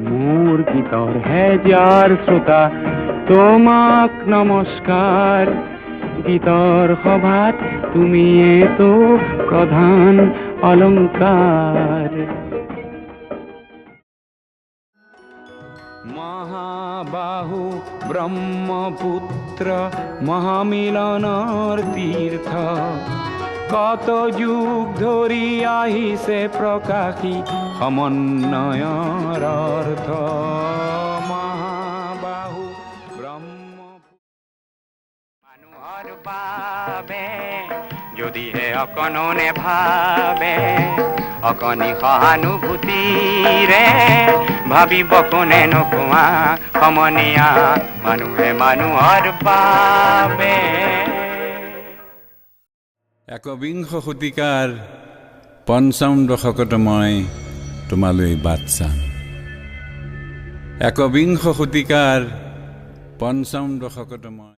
মোৰ গীতৰ হেজাৰ শ্ৰোতা তোমাক নমস্কাৰ। গীতৰ সভাত তুমিয়েতো প্ৰধান অলংকাৰ। মহাবাহু ব্ৰহ্মপুত্ৰ মহামিলনৰ তীৰ্থ, কত যুগ ধৰি আহিছে প্ৰকাশী সমন্বয়ৰ অৰ্থ। মহাবাহু মানুহৰ বাবে যদিহে অকণনে ভাবে, অকণি সহানুভূতিৰে ভাবিব কোনে নোকোৱা সমনীয়া মানুহে মানুহৰ বাবে। একবিংশ শতিকাৰ পঞ্চম দশকত মই তোমালৈ বাট চাম। একবিংশ শতিকাৰ পঞ্চম দশকত মই